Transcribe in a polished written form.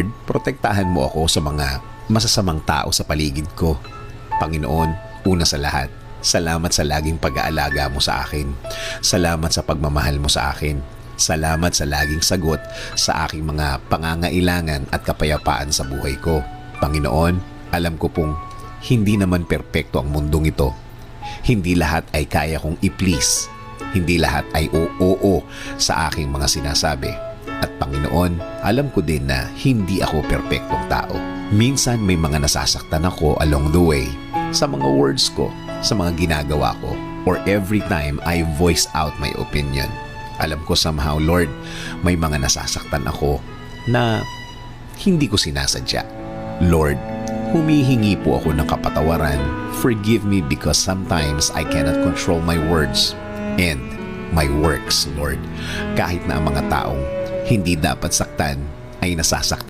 Lord, protektahan mo ako sa mga masasamang tao sa paligid ko. Panginoon, una sa lahat, salamat sa laging pag-aalaga mo sa akin. Salamat sa pagmamahal mo sa akin. Salamat sa laging sagot sa aking mga pangangailangan at kapayapaan sa buhay ko. Panginoon, alam ko pong hindi naman perpekto ang mundong ito. Hindi lahat ay kaya kong i-please. Hindi lahat ay oo sa aking mga sinasabi. At Panginoon, alam ko din na hindi ako perpektong tao. Minsan may mga nasasaktan ako along the way sa mga words ko, sa mga ginagawa ko, or every time I voice out my opinion. Alam ko somehow, Lord, may mga nasasaktan ako na hindi ko sinasadya. Lord, humihingi po ako ng kapatawaran. Forgive me because sometimes I cannot control my words and my works, Lord. Kahit na ang mga taong hindi dapat saktan ay nasasaktan.